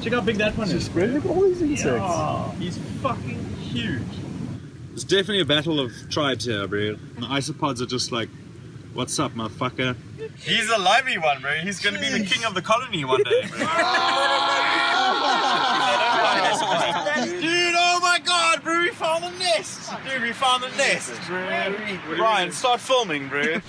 Check how big that one is. Look at all these insects. Yeah, he's fucking huge. It's definitely a battle of tribes here, bro. The isopods are just like, what's up, motherfucker? He's a lively one, bro. He's gonna be the king of the colony one day, bro. Dude, oh my god, bro, we found the nest. Dude, we found the nest, bro. Ryan, start filming, bro.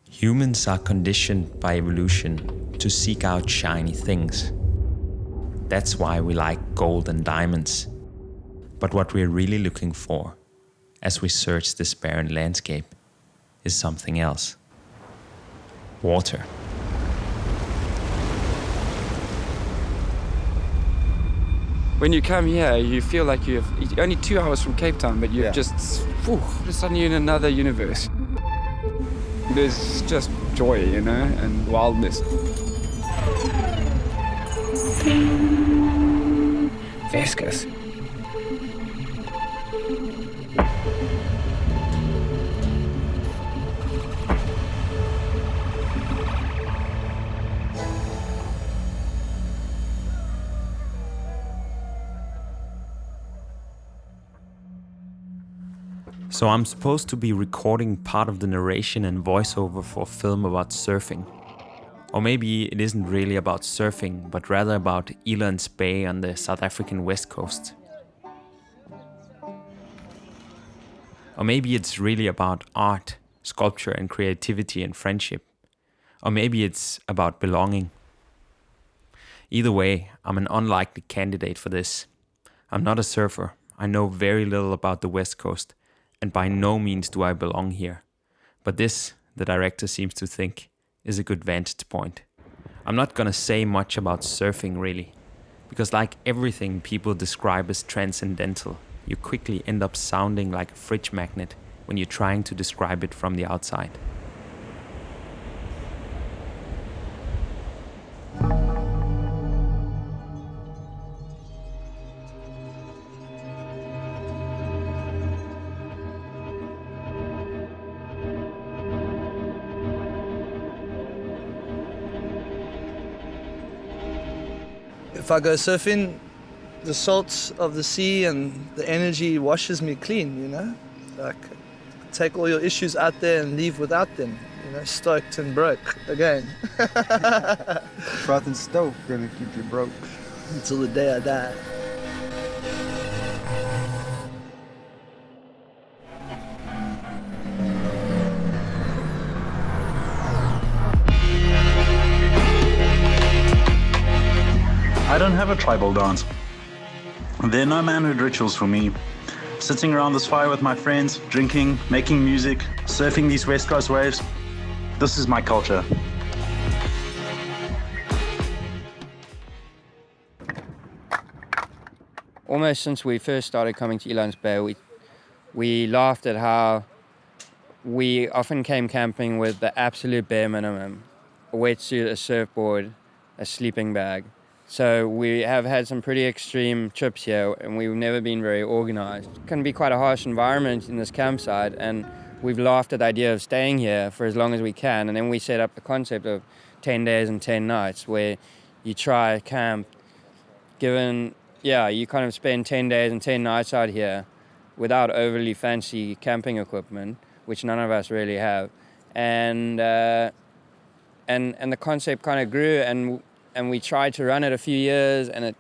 Humans are conditioned by evolution to seek out shiny things. That's why we like gold and diamonds. But what we're really looking for, as we search this barren landscape, is something else. Water. When you come here, you feel like you're only 2 hours from Cape Town, but you're just suddenly in another universe. There's just joy, you know, and wildness. Viscous. So I'm supposed to be recording part of the narration and voiceover for a film about surfing. Or maybe it isn't really about surfing, but rather about Elands Bay on the South African west coast. Or maybe it's really about art, sculpture and creativity and friendship. Or maybe it's about belonging. Either way, I'm an unlikely candidate for this. I'm not a surfer. I know very little about the west coast. And by no means do I belong here. But this, the director seems to think, is a good vantage point. I'm not gonna say much about surfing really, because like everything people describe as transcendental, you quickly end up sounding like a fridge magnet when you're trying to describe it from the outside. If I go surfing, the salt of the sea and the energy washes me clean, you know? Like, take all your issues out there and leave without them, you know, stoked and broke again. Broth and stoked gonna keep you broke. Until the day I die. don't have a tribal dance. There are no manhood rituals for me. Sitting around this fire with my friends, drinking, making music, surfing these West Coast waves, this is my culture. Almost since we first started coming to Elands Bay, we laughed at how we often came camping with the absolute bare minimum: a wetsuit, a surfboard, a sleeping bag. So we have had some pretty extreme trips here, and we've never been very organized. It can be quite a harsh environment in this campsite, and we've laughed at the idea of staying here for as long as we can. And then we set up the concept of 10 days and 10 nights, where you try camp, you kind of spend 10 days and 10 nights out here without overly fancy camping equipment, which none of us really have. And the concept kind of grew, and we tried to run it a few years, and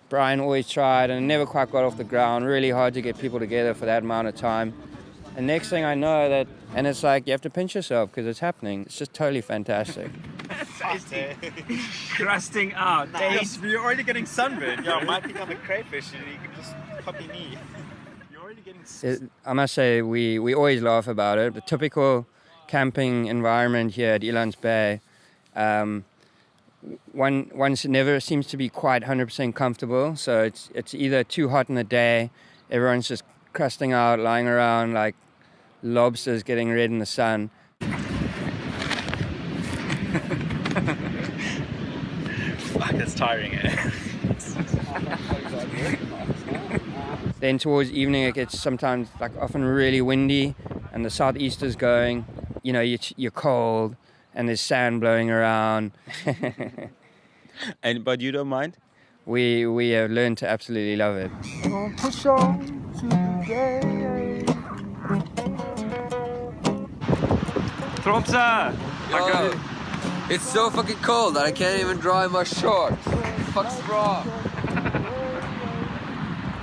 Brian always tried, and it never quite got off the ground. Really hard to get people together for that amount of time. And next thing I know and it's like you have to pinch yourself because it's happening. It's just totally fantastic. Crusting out. Nice. You're already getting sunburned. Yeah, I might pick up a crayfish and you can just copy me. You're already getting... I must say, we always laugh about it. The typical camping environment here at Elands Bay, one never seems to be quite 100% comfortable. So it's either too hot in the day, everyone's just crusting out, lying around like lobsters getting red in the sun. Fuck, it's tiring, eh? Then towards evening it gets sometimes often really windy, and the southeaster's going. You know, you're cold and there's sand blowing around. But you don't mind? We have learned to absolutely love it. Push on to the day. Tropsa! It's so fucking cold that I can't even dry my shorts. Fuck's wrong.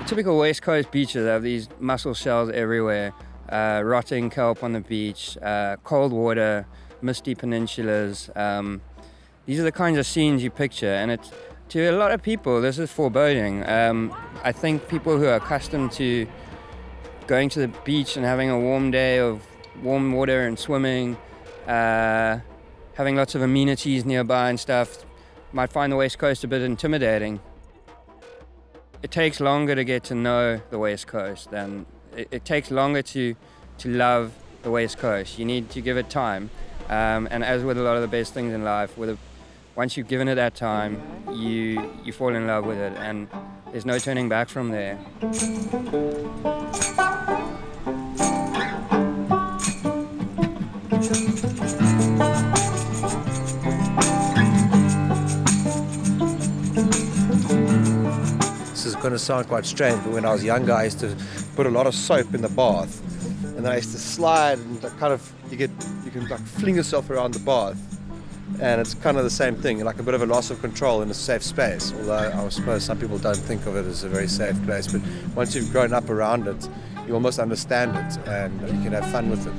The typical West Coast beaches have these mussel shells everywhere, rotting kelp on the beach, cold water, misty peninsulas. These are the kinds of scenes you picture, and to a lot of people this is foreboding. I think people who are accustomed to going to the beach and having a warm day of warm water and swimming, having lots of amenities nearby and stuff, might find the West Coast a bit intimidating. It takes longer to get to know the West Coast, and it takes longer to love the West Coast. You need to give it time, and as with a lot of the best things in life, once you've given it that time, you fall in love with it, and there's no turning back from there. This is going to sound quite strange, but when I was younger, I used to put a lot of soap in the bath, and then I used to slide, and you can fling yourself around the bath, and it's kind of the same thing, like a bit of a loss of control in a safe space. Although I suppose some people don't think of it as a very safe place, but once you've grown up around it, you almost understand it, and you can have fun with it.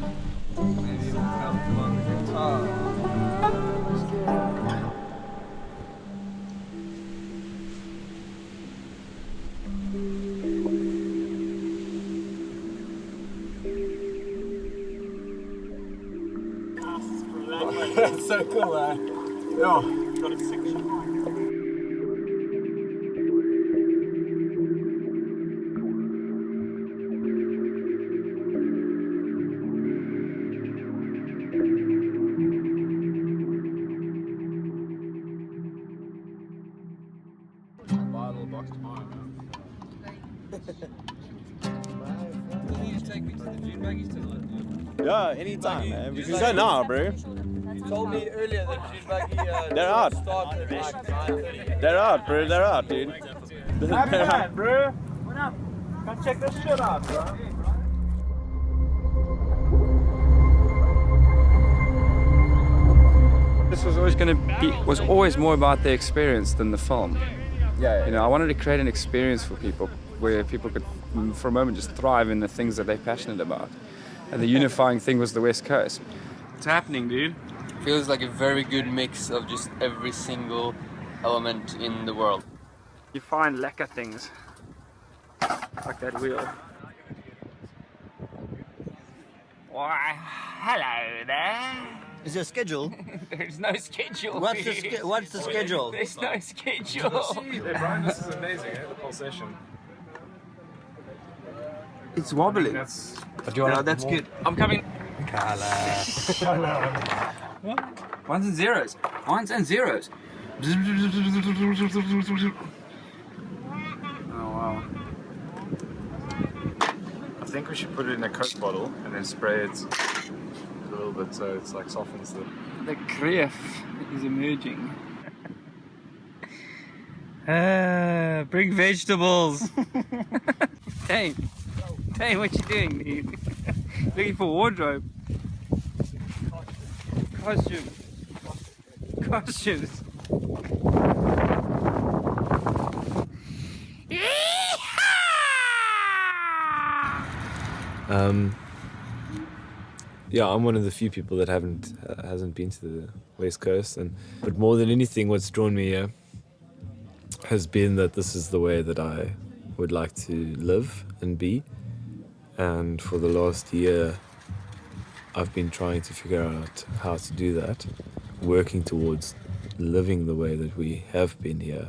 That's so cool, man. Yo, got a sick shot. Yeah, anytime, man. We can go now, bro. You told me earlier that June Buggy They're out. started at like 9:30. They're out, bro. They're out, dude. Happy man, bro. What up? Come check this shit out, bro. This was always more about the experience than the film. You know, I wanted to create an experience for people where people could, for a moment, just thrive in the things that they're passionate about. And the unifying thing was the West Coast. It's happening, dude. Feels like a very good mix of just every single element in the world. You find lacquer things, like that wheel. Why, hello there. Is there a schedule? There's no schedule. What's the schedule? There's no schedule. Brian, this is amazing, eh? The pulsation. It's wobbly. That's That's good. I'm coming. Ones and zeros. Ones and zeros. Oh wow. I think we should put it in a Coke bottle and then spray it a little bit so it's like softens the... The grief is emerging. Bring vegetables. Hey, what you doing, dude? Looking for wardrobe. Costumes. Yeah, I'm one of the few people that hasn't been to the West Coast, but more than anything, what's drawn me here has been that this is the way that I would like to live and be. And for the last year, I've been trying to figure out how to do that, working towards living the way that we have been here,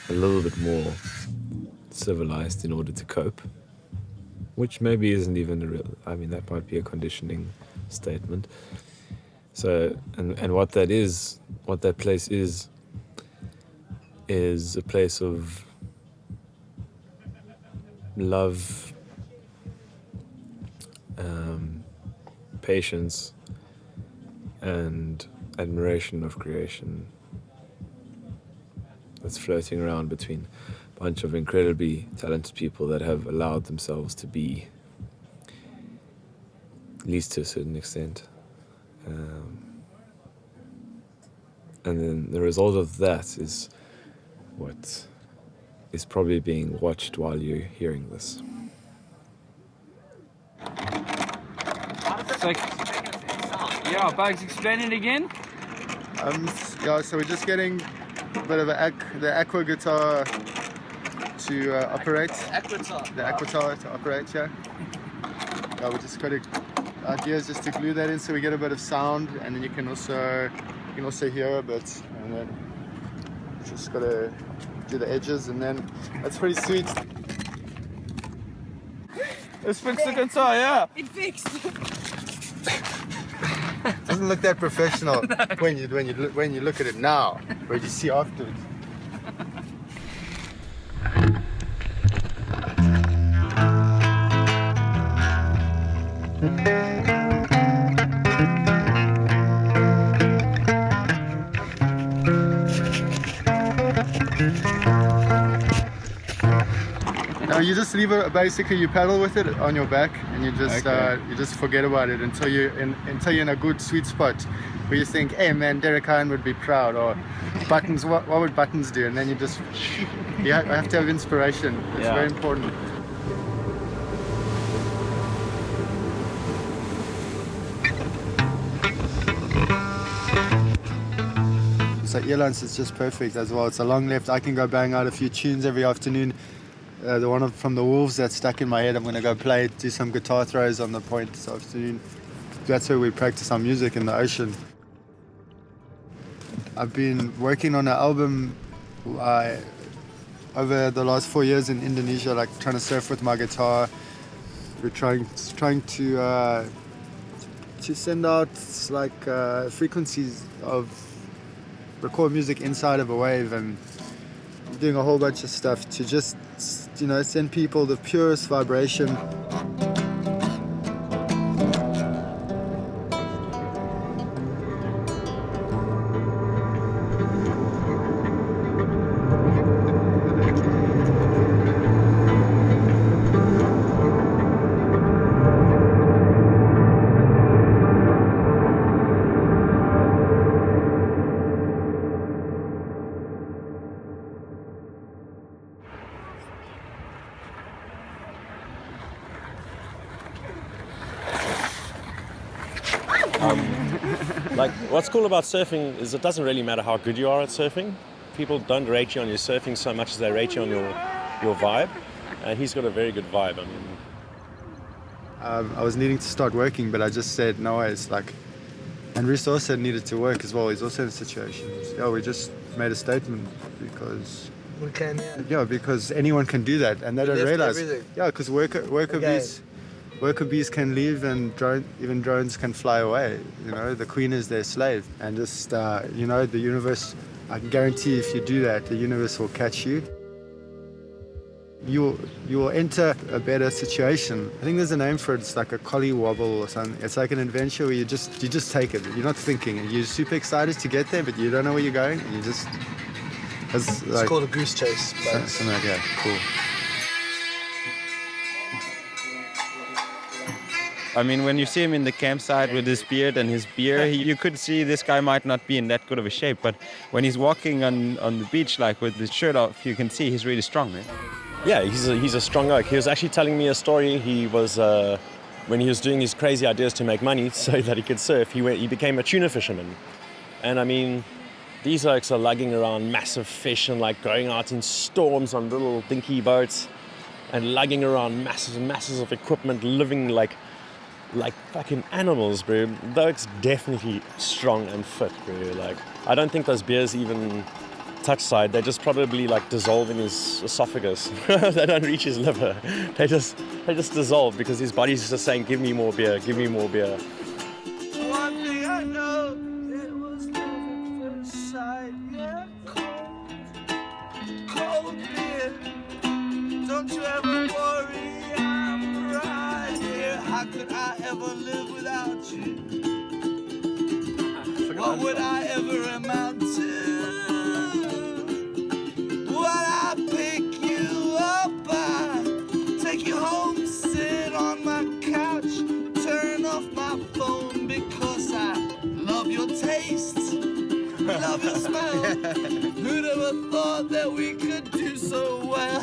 a little bit more civilized in order to cope. Which maybe isn't even a real, I mean, that might be a conditioning statement. So, and what that place is a place of love, patience, and admiration of creation that's floating around between bunch of incredibly talented people that have allowed themselves to be, at least to a certain extent. And then the result of that is what is probably being watched while you're hearing this. So, yeah, Bugs, explain it again. Yeah, so we're just getting a bit of the aqua guitar to operate. The aquatar to operate, yeah. We just got to, idea is just to glue that in so we get a bit of sound, and then you can also hear a bit, and then just got to do the edges, and then that's pretty sweet. It's fixed the guitar, yeah. It fixed. Doesn't look that professional when you look at it now, but you see afterwards. Now you just leave it, basically you paddle with it on your back, and you just forget about it until you're in a good sweet spot where you think, hey man, Derek Hine would be proud, or Buttons, what would Buttons do? And then you have to have inspiration. It's very important. So Earlance is just perfect as well. It's a long left. I can go bang out a few tunes every afternoon. The one from the Wolves that's stuck in my head, I'm going to go play, do some guitar throws on the point this afternoon. That's where we practice our music, in the ocean. I've been working on an album over the last 4 years in Indonesia, like trying to surf with my guitar. We're trying to send out like frequencies of record music inside of a wave, and I'm doing a whole bunch of stuff to just, send people the purest vibration. Like, what's cool about surfing is it doesn't really matter how good you are at surfing. people don't rate you on your surfing so much as they rate you on your vibe. And he's got a very good vibe. I mean, I was needing to start working, but I just said no. It's like, and Rhys also needed to work as well. He's also in a situation. Yeah, we just made a statement because We came here. yeah, because anyone can do that, and they don't left realize. everything. Yeah, because worker bees can leave, and even drones can fly away. You know, the queen is their slave, and just you know, the universe. I can guarantee if you do that, the universe will catch you. You will enter a better situation. I think there's a name for it. It's like a collie wobble or something. It's like an adventure where you just take it. You're not thinking. You're super excited to get there, but you don't know where you're going. And you just It's called a goose chase. But something like that. Cool. I mean, when you see him in the campsite with his beard and his beer, you could see this guy might not be in that good of a shape. But when he's walking on the beach, like with his shirt off, you can see he's really strong, man. yeah, he's a strong oak. He was actually telling me a story. He was when he was doing his crazy ideas to make money so that he could surf. He became a tuna fisherman, and I mean, these oaks are lugging around massive fish and like going out in storms on little dinky boats, and lugging around masses of equipment, living like fucking animals, bro. The oak's definitely strong and fit, bro. Like, I don't think those beers even touch side. They just probably like dissolve in his esophagus. They don't reach his liver. They just dissolve because his body's just saying, give me more beer, give me more beer. one thing I know, it was love at first sight. Yeah, cold beer. Don't you ever worry, I'm right here. How could I ever live without you? What would I ever amount to? Would I pick you up? I take you home, sit on my couch, turn off my phone because I love your taste, love your smell. Who'd ever thought that we could do so well?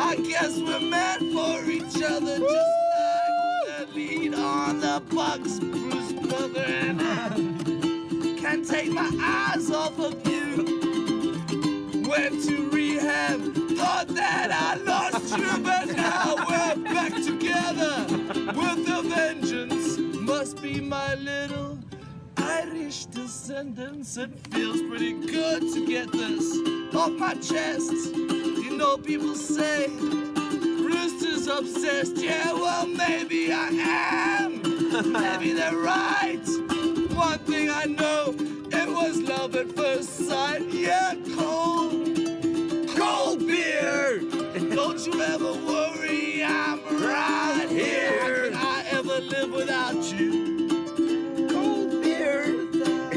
I guess we're meant for each other, just like the lead on the Bugs, Bruce brother, and I can't take my eyes off of you. Went to rehab, thought that I lost you, but now we're back together with a vengeance. Must be my little Irish descendants. It feels pretty good to get this off my chest. You know, people say Rooster's obsessed. Yeah, well, maybe I am. Maybe they're right. One thing I know, it was love at first sight. Yeah, cold beer. Don't you ever worry, I'm right here. How could I ever live without you? Cold beer.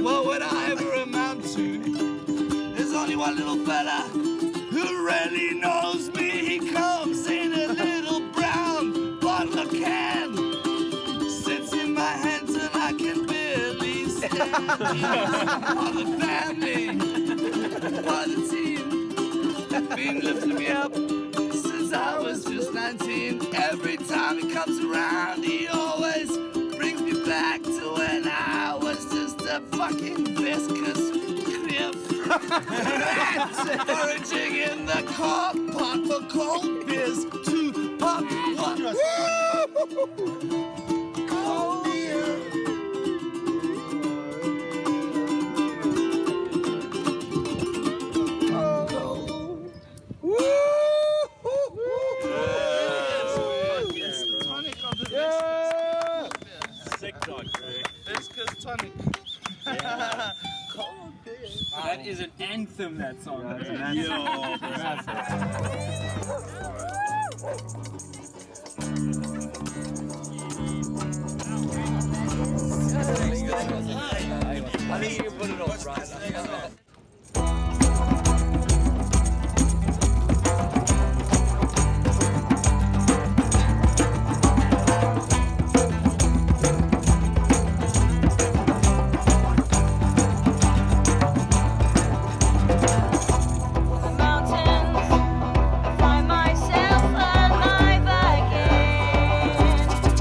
What would I ever amount to? There's only one little fella who really knows me. He comes in a little brown bottle of can, sits in my hand till I can barely stand. For the family, for the team, been lifting me up since I was just 19. Every time he comes around, he always brings me back to when I was just a fucking viscous crib. Foraging in the car park for cold beers to pop one. Cold beer. It's the tonic of the viscous. Sick dog, bro. Viscous tonic. Cold beer. That is an anthem, that song. That's an anthem. I think you can put it off, right? Mountains, I find myself alive again.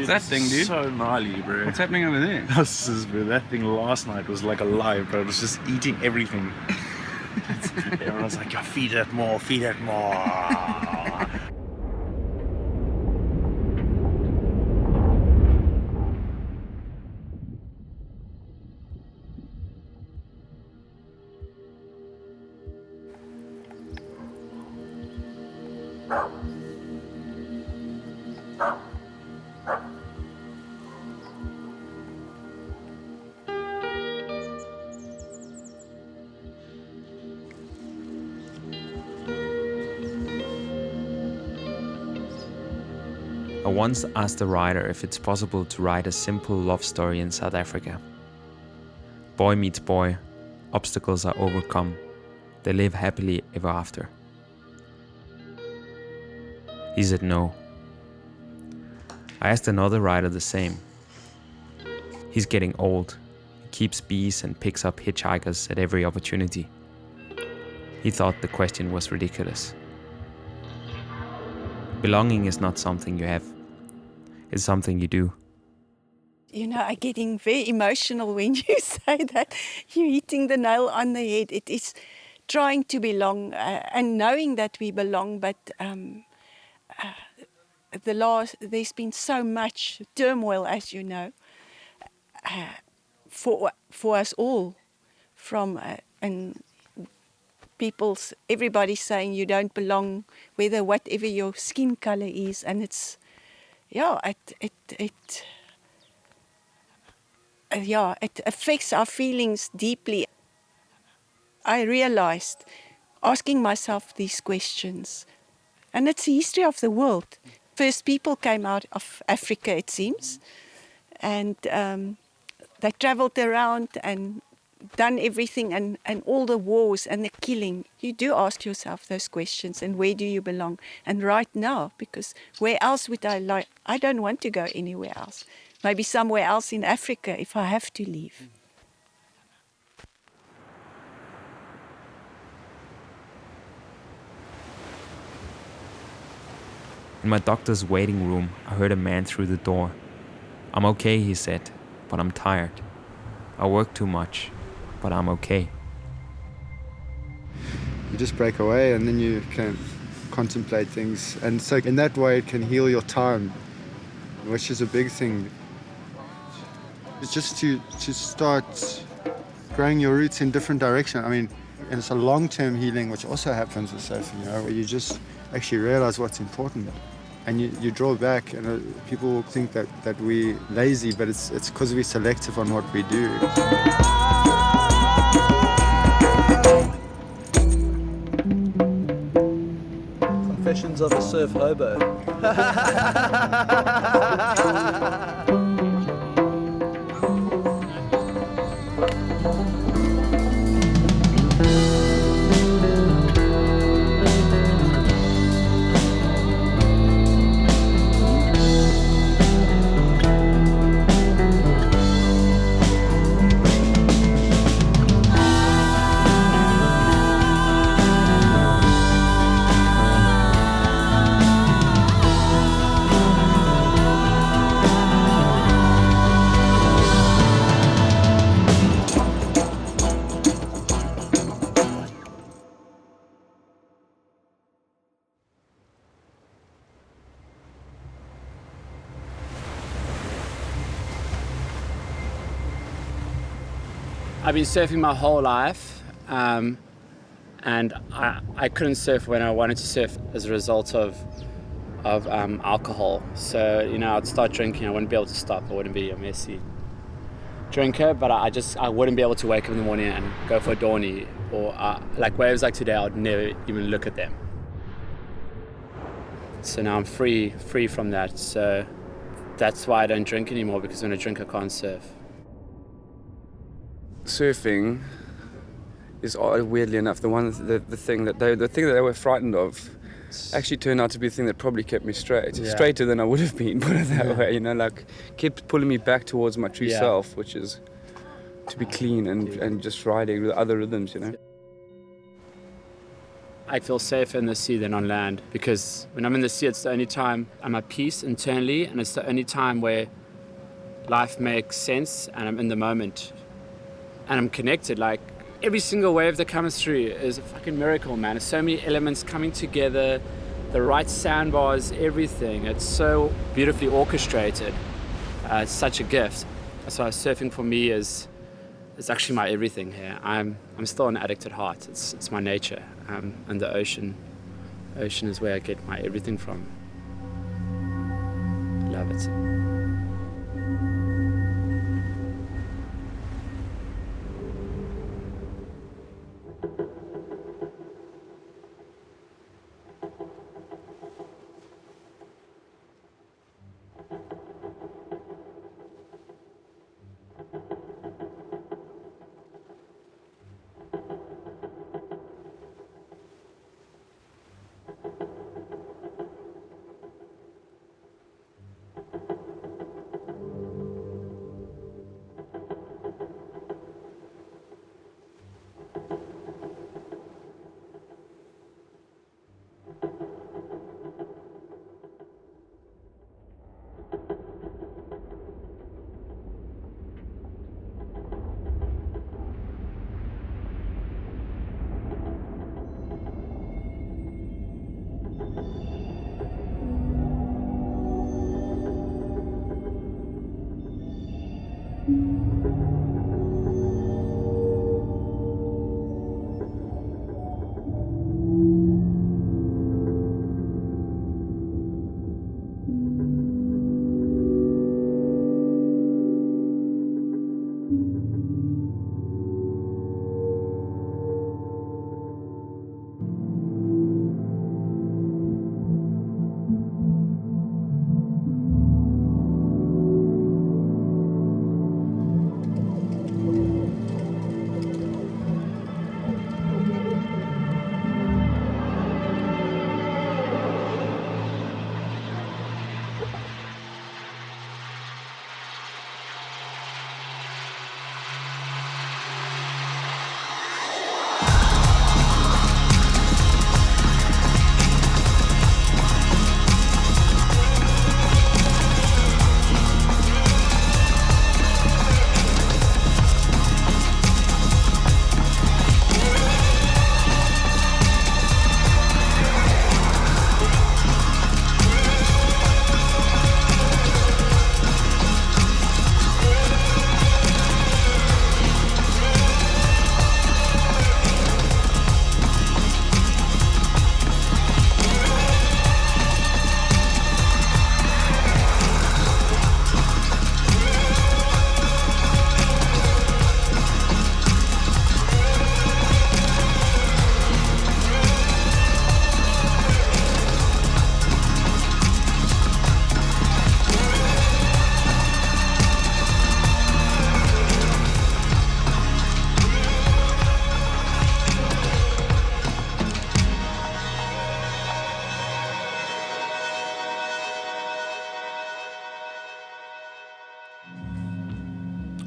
What's that thing, dude? So gnarly, bro. What's happening over there? Bro, that thing last night was like alive, bro. It was just eating everything. Everyone was like, "Yo, feed it more, feed it more." I once asked a writer if it's possible to write a simple love story in South Africa. Boy meets boy, obstacles are overcome, they live happily ever after. He said no. I asked another writer the same. He's getting old, he keeps bees and picks up hitchhikers at every opportunity. He thought the question was ridiculous. Belonging is not something you have. It's something you do. You know, I'm getting very emotional when you say that. You're hitting the nail on the head. It is trying to belong and knowing that we belong, but there's been so much turmoil, as you know, for us all, from and everybody's saying you don't belong, whatever your skin color is, and it's, it affects our feelings deeply. I realized, asking myself these questions, and it's the history of the world. First people came out of Africa, it seems, and they traveled around and done everything, and all the wars and the killing. You do ask yourself those questions, and where do you belong? And right now, because where else would I like? I don't want to go anywhere else. Maybe somewhere else in Africa if I have to leave. In my doctor's waiting room, I heard a man through the door. I'm okay, he said, but I'm tired. I work too much, but I'm okay. You just break away and then you can contemplate things. And so in that way it can heal your time, which is a big thing. It's just to start growing your roots in different direction. I mean, and it's a long-term healing, which also happens with surfing, you know, where you just actually realize what's important. And you draw back, and people will think that we're lazy, but it's because we're selective on what we do. Confessions of a Surf Hobo. I've been surfing my whole life, and I couldn't surf when I wanted to surf as a result of alcohol. So, you know, I'd start drinking, I wouldn't be able to stop, I wouldn't be a messy drinker, but I wouldn't be able to wake up in the morning and go for a Dawny, or like waves like today, I would never even look at them. So now I'm free from that, so that's why I don't drink anymore, because when I drink I can't surf. Surfing is, weirdly enough, the thing that they were frightened of actually turned out to be the thing that probably kept me straight. Yeah. Straighter than I would have been, put it that way, you know, like kept pulling me back towards my true self, which is to be clean and just riding with other rhythms, you know. I feel safer in the sea than on land, because when I'm in the sea, it's the only time I'm at peace internally, and it's the only time where life makes sense and I'm in the moment and I'm connected. Like, every single wave that comes through is a fucking miracle, man. There's so many elements coming together, the right sandbars, everything. It's so beautifully orchestrated. It's such a gift. So surfing for me is actually my everything here. I'm still an addict at heart. It's my nature. And the ocean is where I get my everything from. Love it.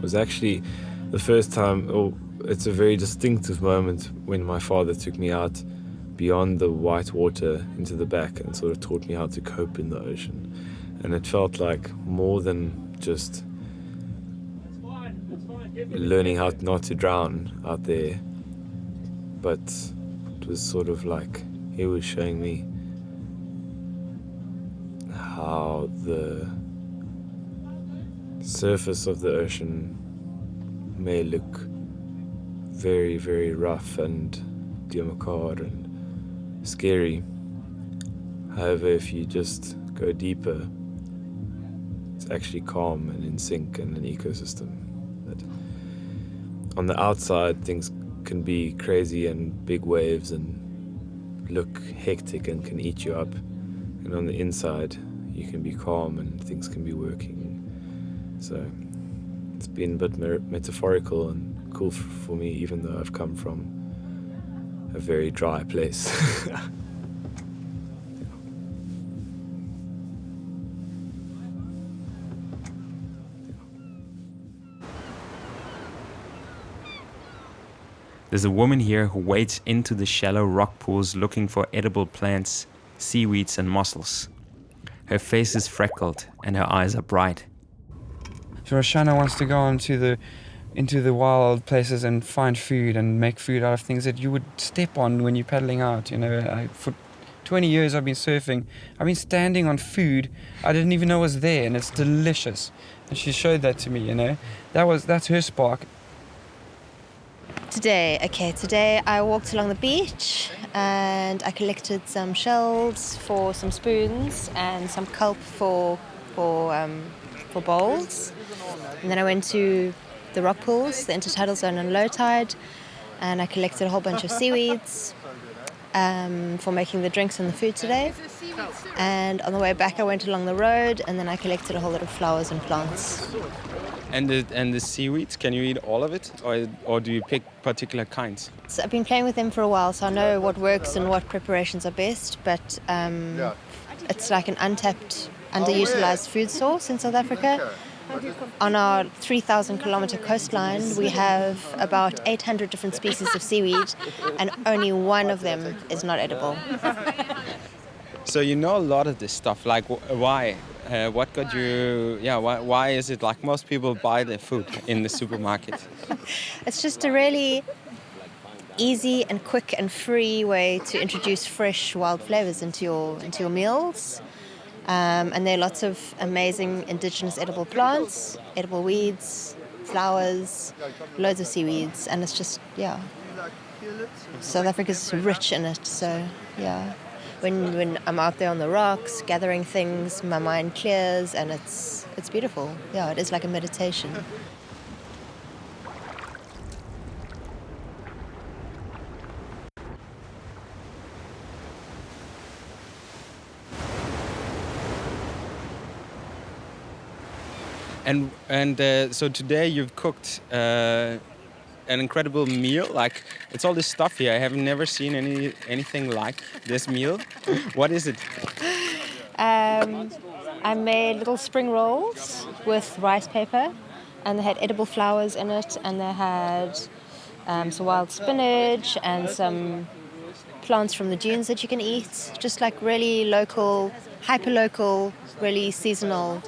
Was actually the first time, it's a very distinctive moment when my father took me out beyond the white water into the back and sort of taught me how to cope in the ocean. And it felt like more than just learning how not to drown out there, but it was sort of like he was showing me how the surface of the ocean may look very, very rough and diamakar and scary. However, if you just go deeper, it's actually calm and in sync and an ecosystem. That on the outside, things can be crazy and big waves and look hectic and can eat you up. And on the inside, you can be calm and things can be working. So it's been a bit metaphorical and cool for me, even though I've come from a very dry place. There's a woman here who wades into the shallow rock pools looking for edible plants, seaweeds and mussels. Her face is freckled and her eyes are bright. If Roshana wants to go into the wild places and find food and make food out of things that you would step on when you're paddling out, for 20 years I've been surfing. I've been standing on food I didn't even know was there, and it's delicious. And she showed that to me, That's her spark. Today I walked along the beach and I collected some shells for some spoons and some kelp for bowls. And then I went to the rock pools, the intertidal zone and low tide, and I collected a whole bunch of seaweeds for making the drinks and the food today. And on the way back I went along the road and then I collected a whole lot of flowers and plants. And the seaweeds, can you eat all of it, or do you pick particular kinds? So I've been playing with them for a while, so I know what works and what preparations are best, but it's like an untapped, underutilized food source in South Africa. On our 3,000 kilometer coastline, we have about 800 different species of seaweed, and only one of them is not edible. So you know a lot of this stuff, like why? What got you, why is it like most people buy their food in the supermarket? It's just a really easy and quick and free way to introduce fresh wild flavors into your meals. And there are lots of amazing indigenous edible plants, edible weeds, flowers, loads of seaweeds, and it's just, South Africa's rich in it, so, When I'm out there on the rocks, gathering things, my mind clears and it's beautiful. Yeah, it is like a meditation. And so today you've cooked an incredible meal. Like, it's all this stuff here. I have never seen anything like this meal. What is it? I made little spring rolls with rice paper, and they had edible flowers in it, and they had some wild spinach and some plants from the dunes that you can eat. Just like really local, hyper-local, really seasonal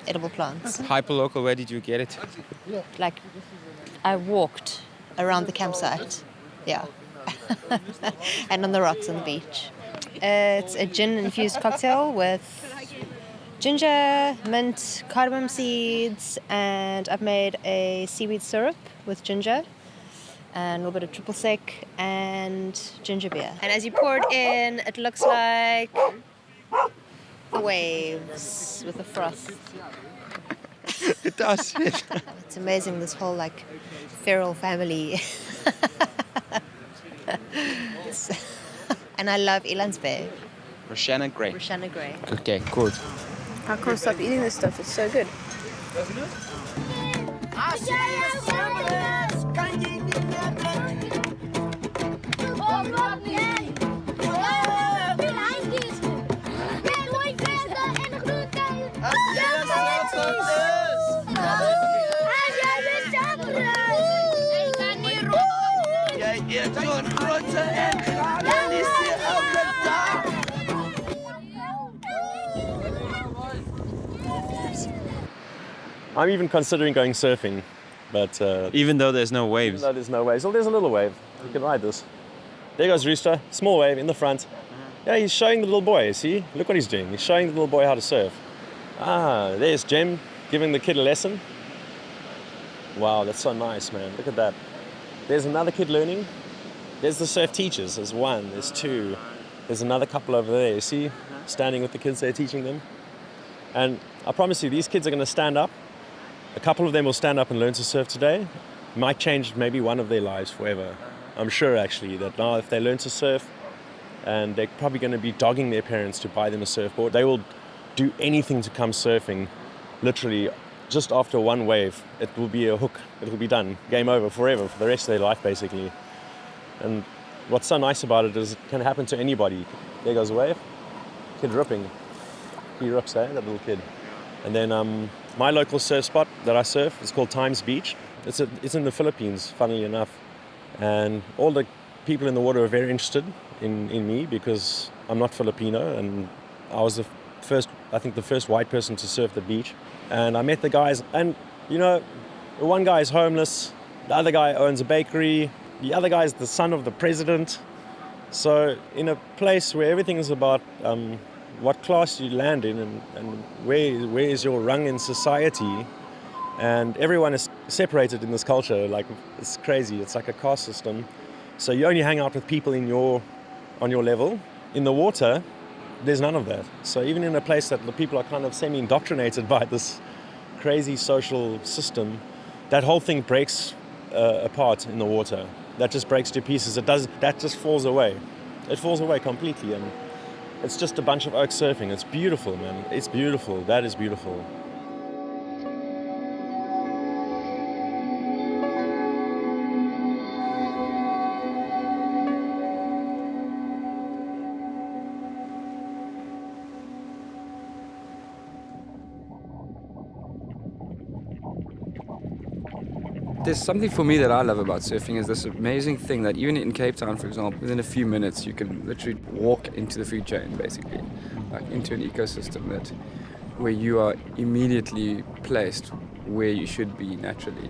edible plants. Hyper-local, where did you get it? Like, I walked around the campsite, and on the rocks on the beach. It's a gin-infused cocktail with ginger, mint, cardamom seeds, and I've made a seaweed syrup with ginger and a little bit of triple sec and ginger beer. And as you pour it in, it looks like the waves with the froth. It does. It's amazing, this whole like feral family. And I love Elands Bay. Roshana Gray. Roshana Gray. Okay, good. I can't stop eating this stuff, it's so good. I'm even considering going surfing, but even though there's no waves. Even though there's no waves. Well, there's a little wave. You can ride this. There goes Rooster, small wave in the front. Yeah, he's showing the little boy, see? Look what he's doing. He's showing the little boy how to surf. Ah, there's Jem giving the kid a lesson. Wow, that's so nice, man. Look at that. There's another kid learning. There's the surf teachers. There's one, there's two. There's another couple over there, you see? Standing with the kids there, teaching them. And I promise you, these kids are going to stand up. A couple of them will stand up and learn to surf today. Might change maybe one of their lives forever. I'm sure, actually, that now if they learn to surf, and they're probably going to be dogging their parents to buy them a surfboard, they will do anything to come surfing. Literally, just after one wave, it will be a hook. It will be done. Game over forever, for the rest of their life, basically. And what's so nice about it is it can happen to anybody. There goes a wave. Kid ripping. He rips, that little kid. And then my local surf spot that I surf is called Times Beach. It's in the Philippines, funnily enough. And all the people in the water were very interested in me because I'm not Filipino, and I was the first white person to surf the beach. And I met the guys, and you know, the one guy is homeless, the other guy owns a bakery, the other guy is the son of the president. So in a place where everything is about what class you land in and where is your rung in society, and everyone is separated in this culture, like it's crazy, it's like a caste system. So you only hang out with people on your level. In the water, there's none of that. So even in a place that the people are kind of semi-indoctrinated by this crazy social system, that whole thing breaks apart in the water. That just breaks to pieces. That just falls away. It falls away completely, and it's just a bunch of oak surfing. It's beautiful, man. It's beautiful. That is beautiful. There's something for me that I love about surfing is this amazing thing that even in Cape Town, for example, within a few minutes you can literally walk into the food chain, basically, like into an ecosystem where you are immediately placed where you should be naturally.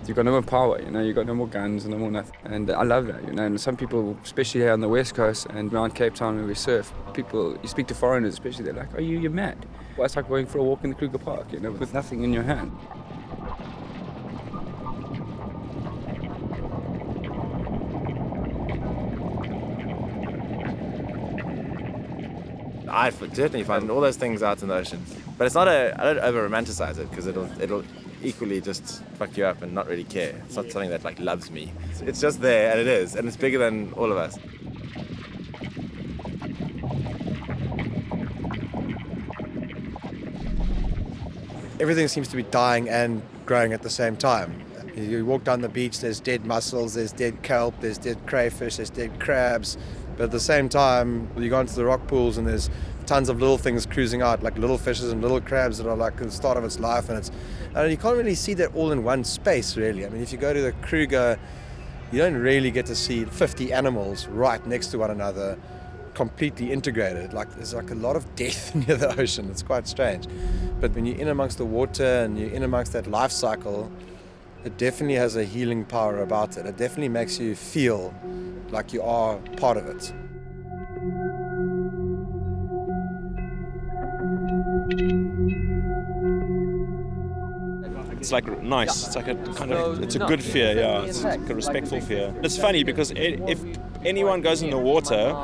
You've got no more power, you know, you've got no more guns, no more nothing. And I love that, you know, and some people, especially here on the West Coast and around Cape Town where we surf, you speak to foreigners especially, they're like, you're mad. Well, it's like going for a walk in the Kruger Park, you know, with nothing in your hand. I certainly find all those things out in the ocean, but it's not I don't over romanticize it because it'll equally just fuck you up and not really care. It's not something that like loves me. It's just there, and it is, and it's bigger than all of us. Everything seems to be dying and growing at the same time. You walk down the beach, there's dead mussels, there's dead kelp, there's dead crayfish, there's dead crabs. But at the same time, you go into the rock pools and there's tons of little things cruising out, like little fishes and little crabs that are like the start of its life. And you can't really see that all in one space, really. I mean, if you go to the Kruger, you don't really get to see 50 animals right next to one another, completely integrated. Like there's like a lot of death near the ocean. It's quite strange. But when you're in amongst the water and you're in amongst that life cycle, it definitely has a healing power about it. It definitely makes you feel like you are part of it. It's like nice. It's like a kind of, it's a good fear, yeah. It's like a respectful fear. It's funny because if anyone goes in the water,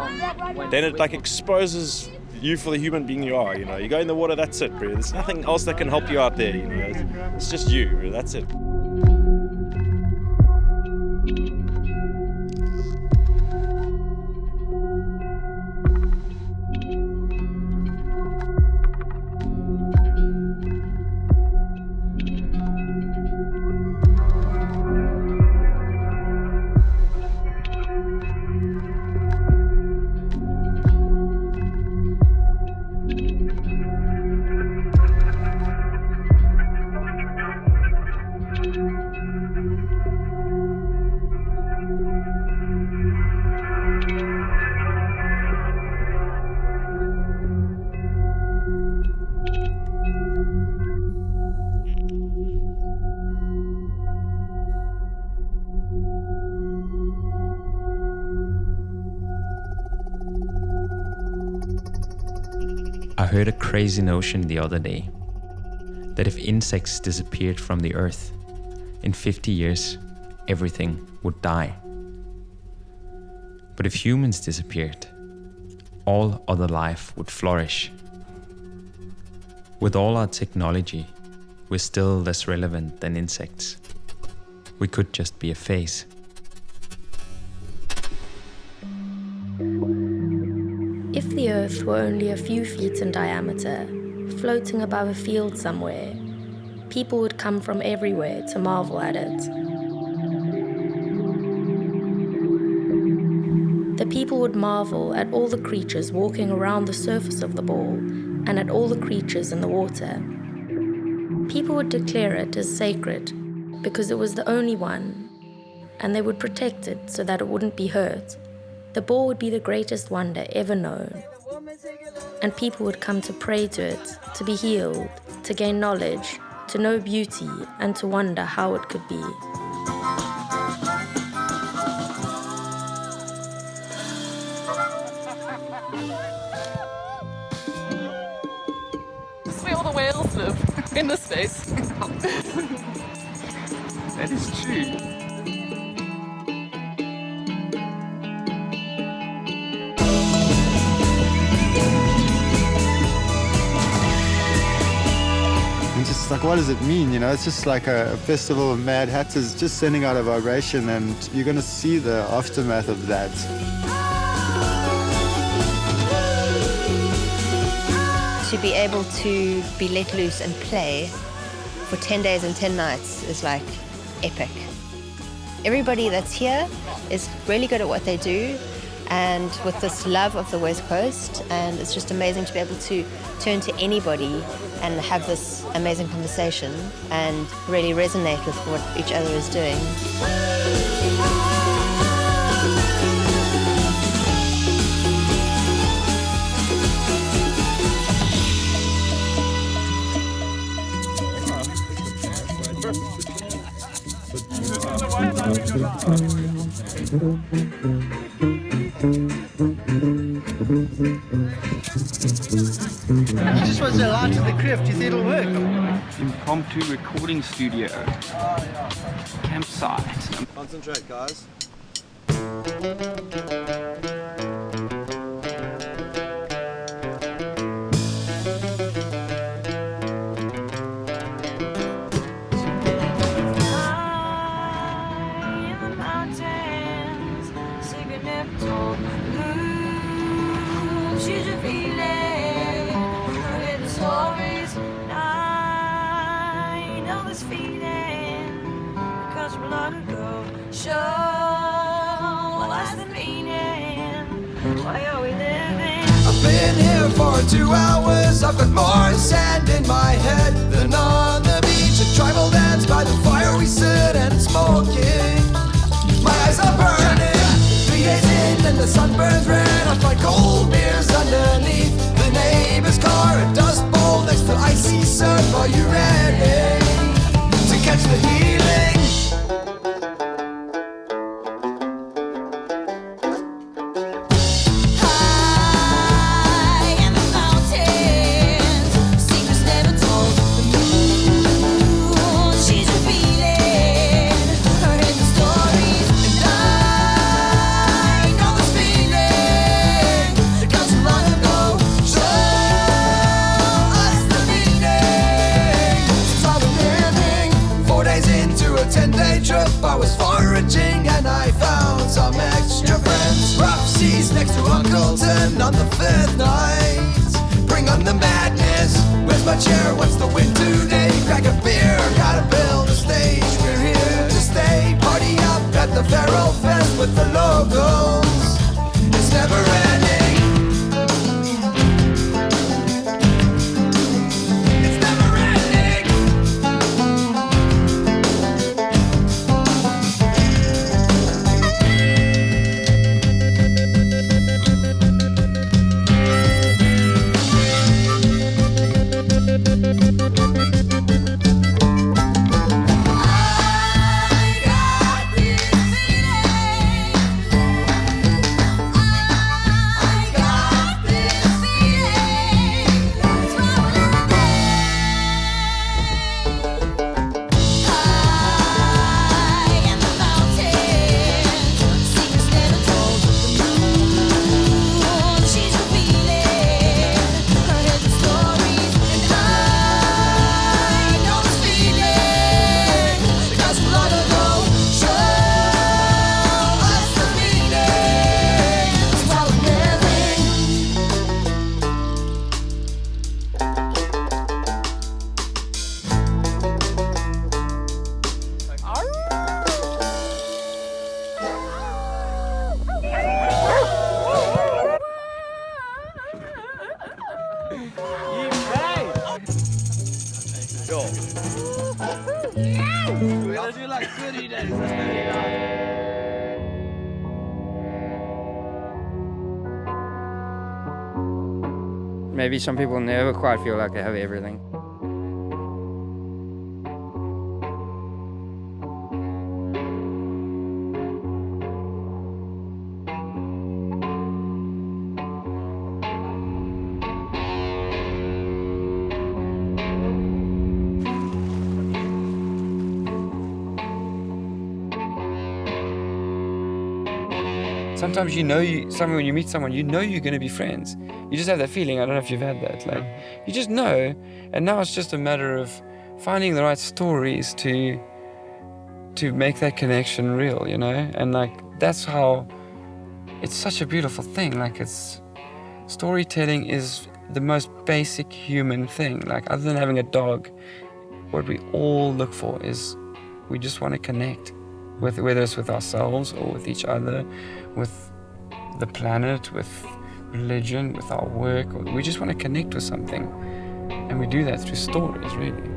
then it like exposes you for the human being you are, you know. You go in the water, that's it, bro. There's nothing else that can help you out there, you know. It's just you, bro. That's it. I heard a crazy notion the other day that if insects disappeared from the earth, in 50 years, everything would die. But if humans disappeared, all other life would flourish. With all our technology, we're still less relevant than insects. We could just be a phase. If the Earth were only a few feet in diameter, floating above a field somewhere, people would come from everywhere to marvel at it. The people would marvel at all the creatures walking around the surface of the ball and at all the creatures in the water. People would declare it as sacred because it was the only one, and they would protect it so that it wouldn't be hurt. The boar would be the greatest wonder ever known. And people would come to pray to it, to be healed, to gain knowledge, to know beauty, and to wonder how it could be. This is where all the whales live, in this space. That is true. And just like, what does it mean? You know, it's just like a festival of Mad Hatters just sending out a vibration, and you're going to see the aftermath of that. To be able to be let loose and play for 10 days and 10 nights is like epic. Everybody that's here is really good at what they do, and with this love of the West Coast, and it's just amazing to be able to turn to anybody and have this amazing conversation and really resonate with what each other is doing. You just want to allow to the cliff. Do you think it'll work? Impromptu recording studio. Campsite. Concentrate, guys. I've been here for 2 hours. I've got more sand in my head than on the beach. A tribal dance by the fire we sit and smoking. My eyes are burning. 3 days in and the sun burns red. I find cold beers underneath the neighbor's car. A dust bowl next to icy surf. Are you ready to catch the healing? I was foraging and I found some extra friends. Rough seas next to Uncleton on the 5th night. Bring on the madness. Where's my chair? What's the wind today? Crack a beer, gotta build a stage. We're here to stay. Party up at the Feral Fest with the locals. It's never ending. Yo. We're gonna do like 30 days. That's 39. Maybe some people never quite feel like they have everything. Sometimes when you meet someone, you know you're going to be friends. You just have that feeling. I don't know if you've had that. Like, you just know. And now it's just a matter of finding the right stories to make that connection real, you know? And like, that's how it's such a beautiful thing. Like, storytelling is the most basic human thing. Like, other than having a dog, what we all look for is we just want to connect. Whether it's with ourselves or with each other, with the planet, with religion, with our work. We just want to connect with something. And we do that through stories, really.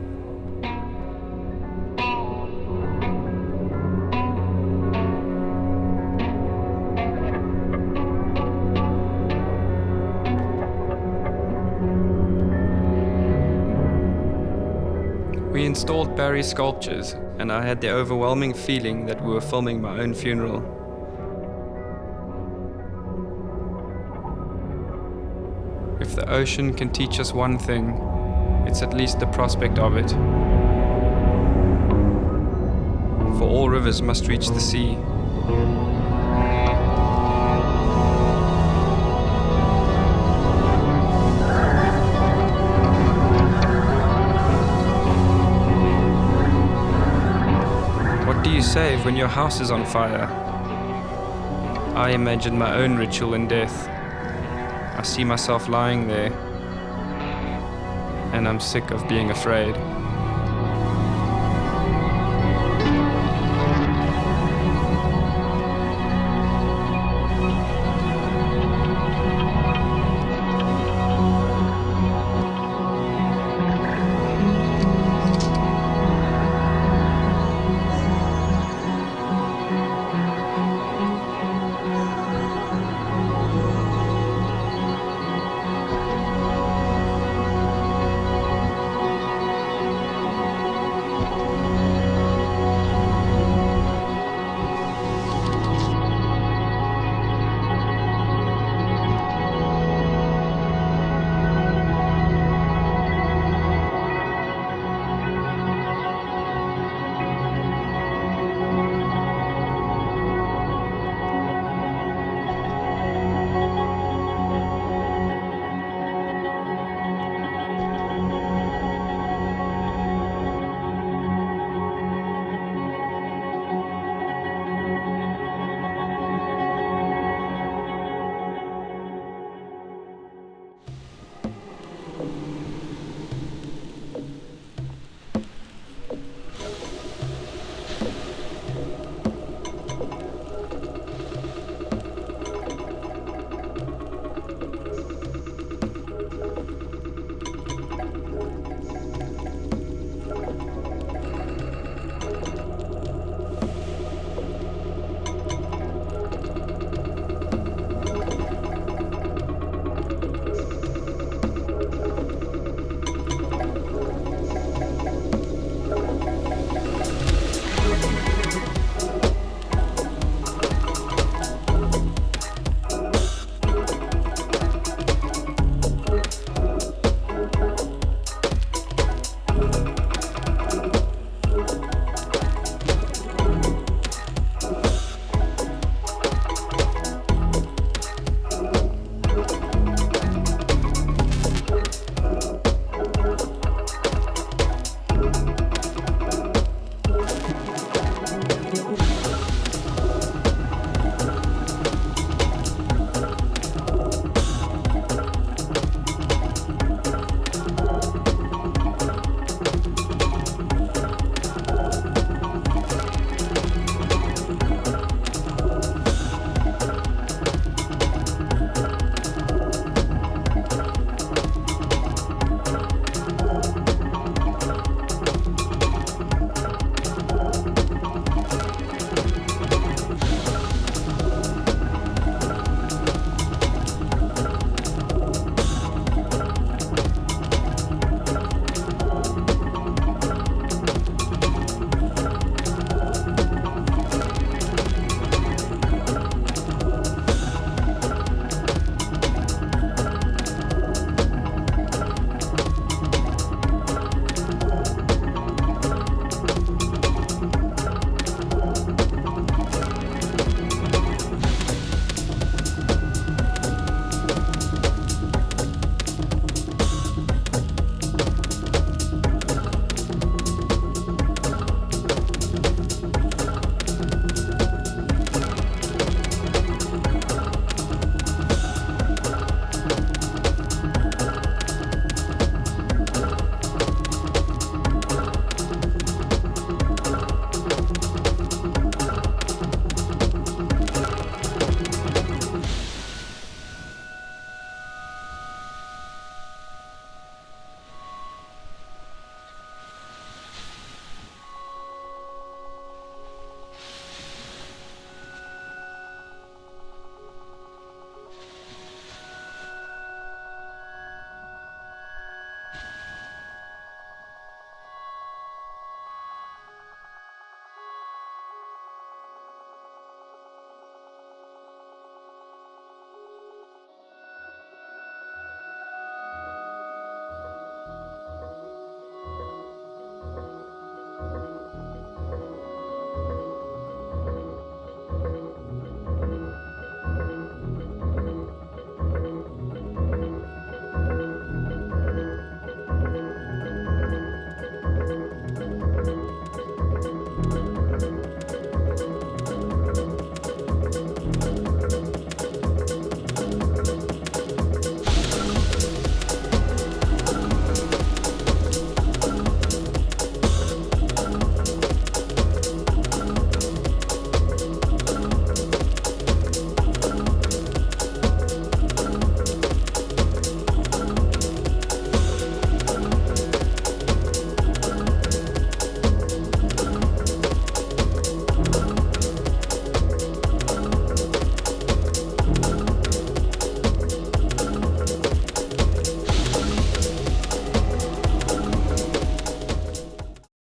We installed Barry's sculptures, and I had the overwhelming feeling that we were filming my own funeral. If the ocean can teach us one thing, it's at least the prospect of it. For all rivers must reach the sea. What do you save when your house is on fire? I imagine my own ritual in death. I see myself lying there, and I'm sick of being afraid.